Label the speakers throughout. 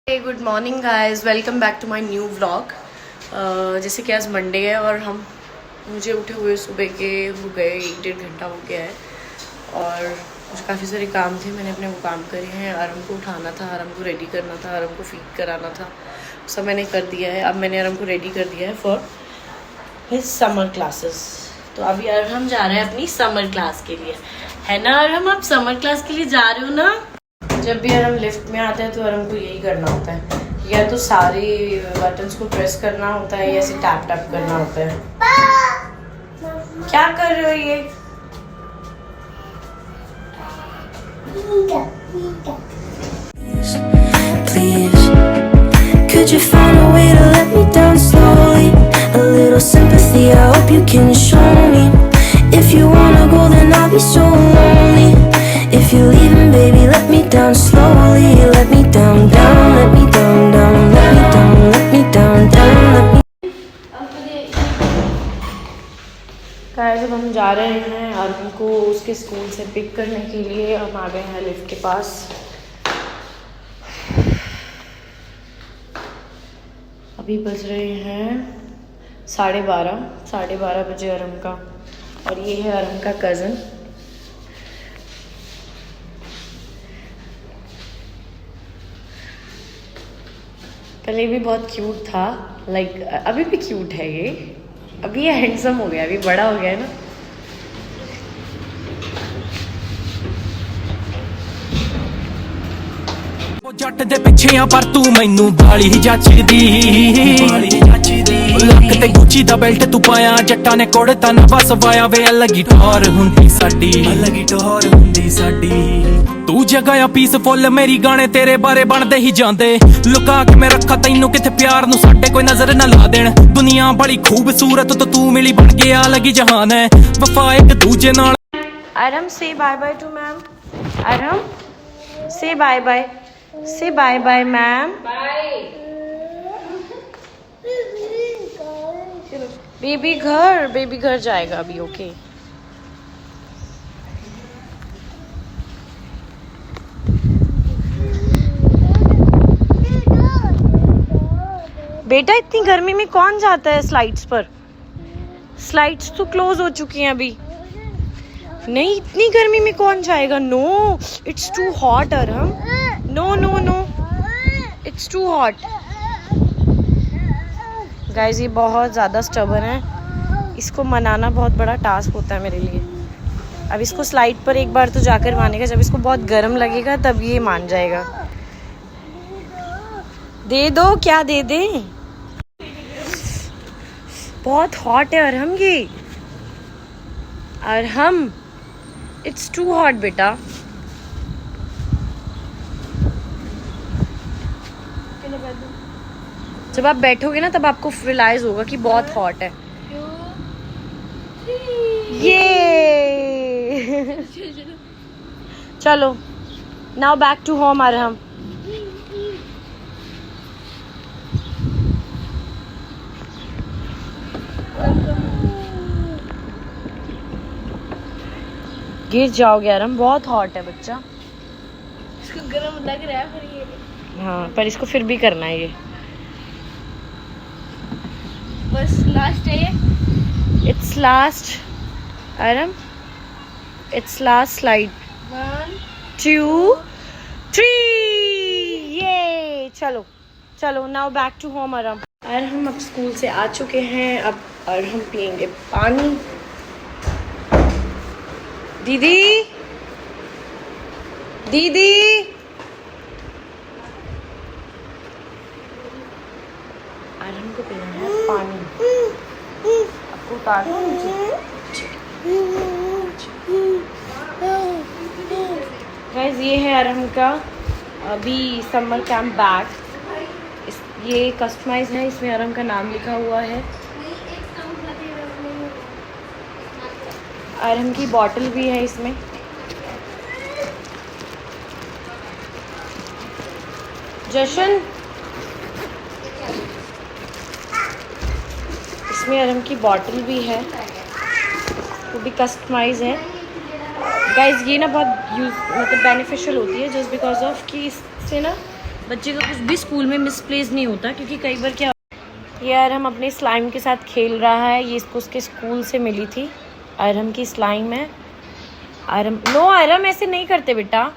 Speaker 1: Good morning guys, welcome back to my new vlog. जैसे कि आज मंडे है और मुझे उठे हुए सुबह के हो गए 1-1.5 घंटा हो गया है और मुझे काफ़ी सारे काम थे। मैंने अपने वो काम करे हैं। आरम को उठाना था, आरम को रेडी करना था, आरम को फीड कराना था, सब मैंने कर दिया है। अब मैंने आरम को रेडी कर दिया है फॉर हिज समर क्लासेस। तो अभी अरहम जा रहे हैं अपनी समर क्लास के लिए, है ना अरहम? आप समर क्लास के लिए जा रहे हो ना? जब भी अरहम लिफ्ट में आता है तो अरहम को यही करना होता है, या तो सारे बटन्स को प्रेस करना होता है या ऐसे टैप टैप करना होता है। क्या कर रहे हो ये?
Speaker 2: Please, could you find a way to let me down slowly? A little sympathy, I hope you can show me. If you wanna go, then I'll be so lonely. If you're leaving, baby, let me down slowly. Let me down, down, let me down, down, let me down, let me down, down, let me.
Speaker 1: जब हम जा रहे हैं आरम को उसके school से pick करने के लिए, हम आ गए हैं लिफ्ट के पास। अभी बज रहे हैं 12:30 बजे आरम का, और ये है आरम का कज़न। पहले भी बहुत क्यूट था, लाइक अभी भी क्यूट है ये। अभी ये हैंडसम हो गया, अभी बड़ा हो गया है ना।
Speaker 3: जट दे पिछे पर तू मैनू बाली जचदी, लक ते गुची दा बेल्ट तू पाया, जट्टा ने कोड़ता ना बस वाया वे लगी ठोर हुंदी साडी, लगी ठोर हुंदी साडी। तू जगह पीसफुल मेरी गाने तेरे बारे बनदे ही जांदे, लुका के मैं रखा तैनू किथे प्यार नू साडे कोई नजर ना ला देण। दुनिया बड़ी खूबसूरत तो तू मिली बन गया लगी जहान है, वफा एक दूजे नाल।
Speaker 1: आरम से बाय बाय टू मैम। आरम से बाय बाय, से बाय बाय मैम। बेबी घर जाएगा अभी। ओके बेटा, इतनी गर्मी में कौन जाता है स्लाइड्स पर? स्लाइड्स तो क्लोज हो चुकी हैं अभी। नहीं, इतनी गर्मी में कौन जाएगा? No, it's too hot Arham. No no no, it's too hot. Guys ये बहुत ज़्यादा स्टबर्न है, इसको मनाना बहुत बड़ा टास्क होता है मेरे लिए। अब इसको स्लाइड पर एक बार तो जाकर मानेगा, जब इसको बहुत गर्म लगेगा तब ये मान जाएगा। दे दो, क्या दे दे? बहुत हॉट है अरहम ये। अरहम, इट्स टू हॉट बेटा। जब आप बैठोगे ना तब आपको रियलाइज होगा कि बहुत हॉट है ये। चलो now back to home Arham. गिर जाओगे अरहम, बहुत हॉट है बच्चा।
Speaker 4: इसको गर्म लग रहा है पर ये,
Speaker 1: हाँ पर इसको फिर भी करना है ये।
Speaker 4: बस लास्ट है ये।
Speaker 1: It's last Arham, it's last slide.
Speaker 4: 1
Speaker 1: 2 3 ये। चलो चलो now back to home Arham. Arham अब स्कूल से आ चुके हैं, अब अरहम पियेंगे पानी। दीदी दीदी, अरहम को पीना है पानी। आपको उतार दो नीचे। गाइस ये है अरहम का अभी समर कैंप बैग। ये कस्टमाइज है, इसमें अरहम का नाम लिखा हुआ है। अरहम की बॉटल भी है इसमें। जशन, इसमें अरहम की बॉटल भी है, वो भी कस्टमाइज है। गाइस ये ना बहुत मतलब बेनिफिशियल होती है, जस्ट बिकॉज ऑफ कि इससे ना बच्चे का कुछ भी स्कूल में मिसप्लेस नहीं होता, क्योंकि कई बार क्या, ये अरहम अपने स्लाइम के साथ खेल रहा है। ये इसको उसके स्कूल से मिली थी, अरहम की स्लाइम है। अरहम नो, अरहम ऐसे नहीं करते बेटा,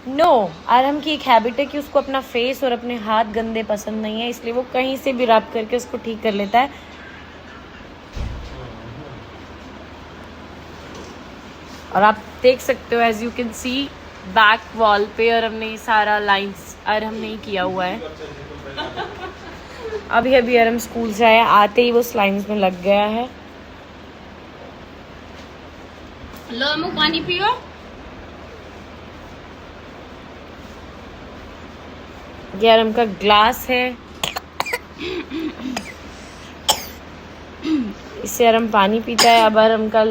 Speaker 1: नो। अरहम की एक हैबिट है कि उसको अपना फेस और अपने हाथ गंदे पसंद नहीं है, इसलिए वो कहीं से भी रब करके उसको ठीक कर लेता है। और आप देख सकते हो, as you can see back wall पे अरहम ने सारा लाइंस अरहम ने ही किया हुआ है। अभी अभी अरहम स्कूल से आया, आते ही वो स्लाइम्स में लग गया है।
Speaker 4: लो अम्मू पानी पियो।
Speaker 1: ये अरहम का ग्लास है, इससे अरहम पानी पीता है। अब अरहम का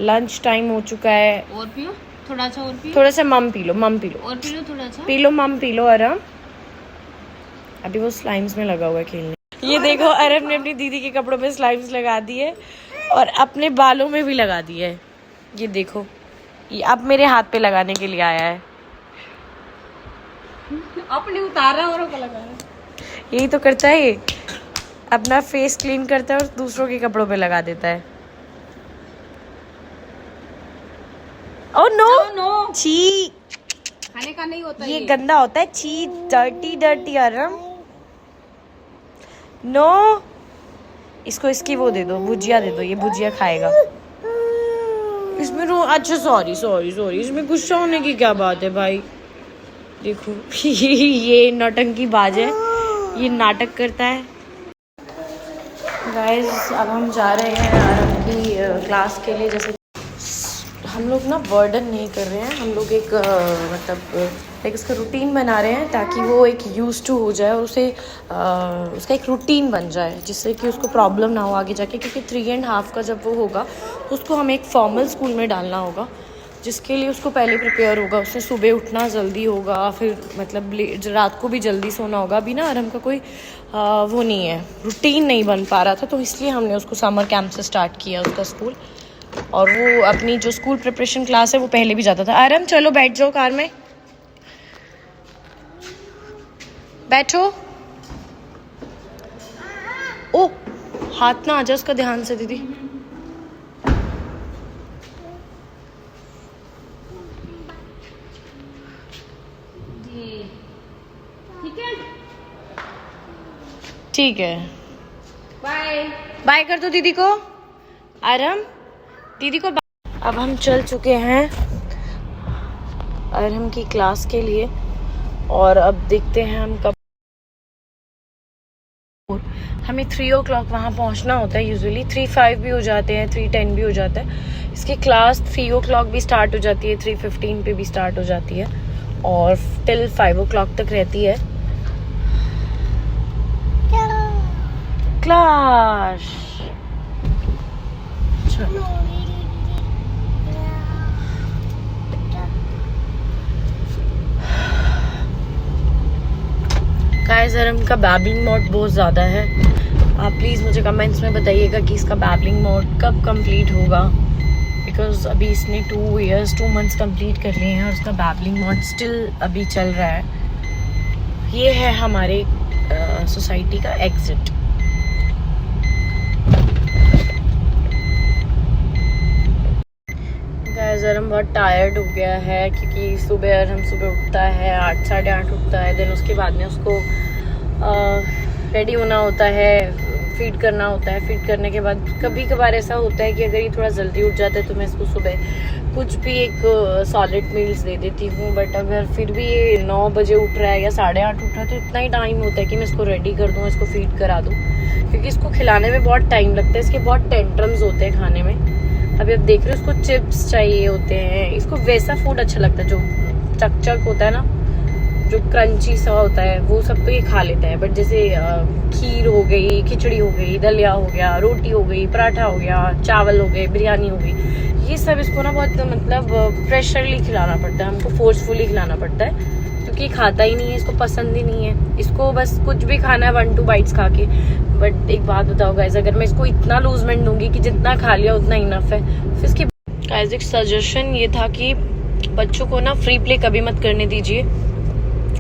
Speaker 1: लंच टाइम हो चुका है।
Speaker 4: और पियो थोड़ा सा, और पियो
Speaker 1: थोड़ा सा, मम पी लो, मम पी लो,
Speaker 4: और पी लो थोड़ा सा,
Speaker 1: पी लो मम पी लो अरहम। अभी वो स्लाइम्स में लगा हुआ है खेलने। ये देखो अरहम ने अपनी दीदी के कपड़ों पे स्लाइम्स लगा दिए और अपने बालों में भी लगा दिए है। ये देखो, ये अब मेरे हाथ पे लगाने के लिए आया है।
Speaker 4: अपने उतारा और को लगा रहा।
Speaker 1: यही तो करता है ये, अपना फेस क्लीन करता है और दूसरों के कपड़ों पे लगा देता है। ओह नो
Speaker 4: नो,
Speaker 1: छी,
Speaker 4: खाने का नहीं होता
Speaker 1: ये गंदा होता है, छी, डर्टी डर्टी अरहम। नो, इसको इसकी वो दे दो, भुजिया दे दो, ये भुजिया खाएगा। इसमें रो, अच्छा सॉरी सॉरी सॉरी, इसमें गुस्सा होने की क्या बात है भाई। देखो ये नौटंकी बाज है, ये नाटक करता है। गाइस अब हम जा रहे हैं अरहम की क्लास के लिए। जैसे हम लोग ना बर्डन नहीं कर रहे हैं, हम लोग एक मतलब एक इसका रूटीन बना रहे हैं, ताकि वो एक यूज टू हो जाए और उसे उसका एक रूटीन बन जाए, जिससे कि उसको प्रॉब्लम ना हो आगे जाके। क्योंकि 3.5 का जब वो होगा तो उसको हमें एक फॉर्मल स्कूल में डालना होगा, जिसके लिए उसको पहले प्रिपेयर होगा। उससे सुबह उठना जल्दी होगा, फिर मतलब रात को भी जल्दी सोना होगा। अभी ना अरहम का कोई वो नहीं है, रूटीन नहीं बन पा रहा था, तो इसलिए हमने उसको समर कैंप से स्टार्ट किया उसका स्कूल। और वो अपनी जो स्कूल प्रिपरेशन क्लास है वो पहले भी जाता था। अरहम चलो बैठ जाओ कार में, बैठो। ओ हाथ ना आ जाए उसका, ध्यान से दीदी।
Speaker 4: ठीक है,
Speaker 1: ठीक है,
Speaker 4: बाय
Speaker 1: बाय कर दो दीदी को। अरहम दीदी को अब हम चल चुके हैं अरहम की क्लास के लिए, और अब देखते हैं हम कब। हमें 3 o'clock वहाँ पहुँचना होता है। यूजुअली 3:05 भी हो जाते हैं, 3:10 भी हो जाता है। इसकी क्लास 3 o'clock भी स्टार्ट हो जाती है, 3:15 पे भी स्टार्ट हो जाती है और टिल 5 o'clock तक रहती है क्लास। गाइस अरहम का बैबलिंग मोड बहुत ज़्यादा है। आप प्लीज़ मुझे कमेंट्स में बताइएगा कि इसका बैबलिंग मोड कब कंप्लीट होगा, बिकॉज अभी इसने 2 months कंप्लीट कर लिए हैं और उसका बैबलिंग मोड स्टिल अभी चल रहा है। ये है हमारे सोसाइटी का एग्जिट। गाइस अरहम बहुत टायर्ड हो गया है, क्योंकि सुबह अरहम सुबह उठता है 8 साढ़े 8 उठता है। देन उसके बाद में उसको रेडी होना होता है, फीड करना होता है। फीड करने के बाद कभी कभार ऐसा होता है कि अगर ये थोड़ा जल्दी उठ जाता है तो मैं इसको सुबह कुछ भी एक सॉलिड मील्स दे देती हूँ। बट अगर फिर भी ये 9 बजे उठ रहा है या 8:30 उठ रहा है तो इतना ही टाइम होता है कि मैं इसको रेडी कर दूँ, इसको फीड करा दूँ, क्योंकि इसको खिलाने में बहुत टाइम लगता है। इसके बहुत टेंट्रम्स होते हैं खाने में। अभी आप देख रहे हो, इसको चिप्स चाहिए होते हैं, इसको वैसा फूड अच्छा लगता है जो चक होता है ना, जो क्रंची सा होता है, वो सब तो ये खा लेता है। बट जैसे खीर हो गई, खिचड़ी हो गई, दलिया हो गया, रोटी हो गई, पराठा हो गया, चावल हो गए, बिरयानी हो गई, ये सब इसको ना बहुत मतलब प्रेशरली खिलाना पड़ता है, हमको फोर्सफुली खिलाना पड़ता है, क्योंकि खाता ही नहीं है, इसको पसंद ही नहीं है। इसको बस कुछ भी खाना है 1-2 बाइट्स खा के। बट एक बात बताओ गाइस, अगर मैं इसको इतना लूजमेंट दूंगी कि जितना खा लिया उतना इनफ है, फिर इसकी गाइस एक सजेशन ये था कि बच्चों को ना फ्री प्ले कभी मत करने दीजिए।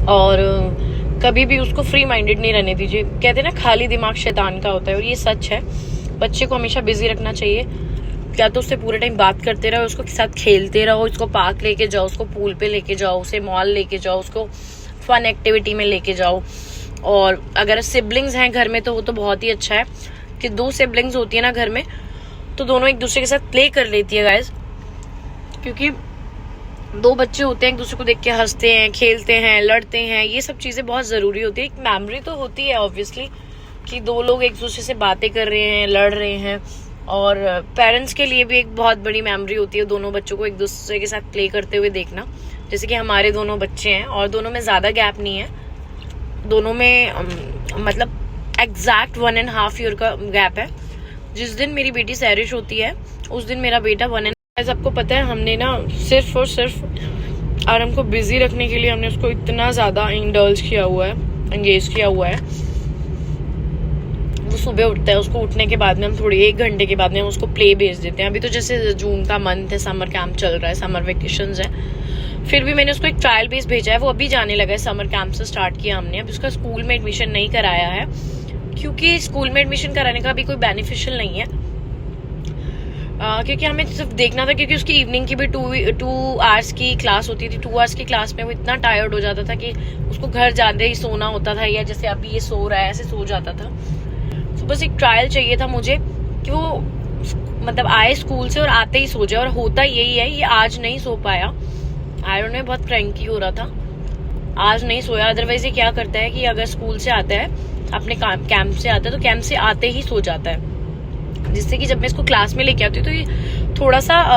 Speaker 1: और कभी भी उसको फ्री माइंडेड नहीं रहने दीजिए। कहते हैं ना खाली दिमाग शैतान का होता है, और ये सच है। बच्चे को हमेशा बिजी रखना चाहिए, या तो उससे पूरे टाइम बात करते रहो, उसको साथ खेलते रहो, उसको पार्क लेके जाओ, उसको पूल पे लेके जाओ, उसे मॉल लेके जाओ, उसको फन एक्टिविटी में लेके जाओ। और अगर सिबलिंग्स हैं घर में तो वो तो बहुत ही अच्छा है कि 2 सिबलिंग्स होती है ना घर में, तो दोनों एक दूसरे के साथ प्ले कर लेती है गाइज। क्योंकि 2 बच्चे होते हैं, एक दूसरे को देख के हंसते हैं, खेलते हैं, लड़ते हैं, ये सब चीजें बहुत जरूरी होती है। एक मेमोरी तो होती है ऑब्वियसली कि 2 लोग एक दूसरे से बातें कर रहे हैं, लड़ रहे हैं, और पेरेंट्स के लिए भी एक बहुत बड़ी मेमोरी होती है दोनों बच्चों को एक दूसरे के साथ प्ले करते हुए देखना। जैसे कि हमारे दोनों बच्चे हैं और दोनों में ज्यादा गैप नहीं है, दोनों में मतलब एग्जैक्ट 1.5 ईयर का गैप है। जिस दिन मेरी बेटी सैरिश होती है उस दिन मेरा बेटा 1.5। आपको पता है हमने ना सिर्फ और सिर्फ आरम को बिजी रखने के लिए हमने उसको इतना ज्यादा इंडल्ज किया हुआ है, एंगेज किया हुआ है। वो सुबह उठता है, उसको उठने के बाद में हम थोड़ी 1 घंटे के बाद में उसको प्ले भेज देते हैं। अभी तो जैसे जून का मंथ है, समर कैंप चल रहा है, समर वेकेशंस है, फिर भी मैंने उसको एक ट्रायल बेस भेजा है। वो अभी जाने लगा है, समर कैंप से स्टार्ट किया हमने। अभी उसका स्कूल में एडमिशन नहीं कराया है क्योंकि स्कूल में एडमिशन कराने का भी कोई बेनिफिशियल नहीं है। क्योंकि हमें सिर्फ देखना था, क्योंकि उसकी इवनिंग की भी 2 आवर्स की क्लास होती थी। 2 आवर्स की क्लास में वो इतना टायर्ड हो जाता था कि उसको घर जाते ही सोना होता था, या जैसे अभी ये सो रहा है ऐसे सो जाता था। तो बस एक ट्रायल चाहिए था मुझे कि वो मतलब आए स्कूल से और आते ही सो जाए, और होता यही है। ये आज नहीं सो पाया, आयरन में बहुत क्रैंकी हो रहा था, आज नहीं सोया। अदरवाइज ये क्या करता है कि अगर स्कूल से आता है, अपने कैंप से आता है, तो कैंप से आते ही सो जाता है, जिससे कि जब मैं इसको क्लास में लेके आती हूँ तो ये थोड़ा सा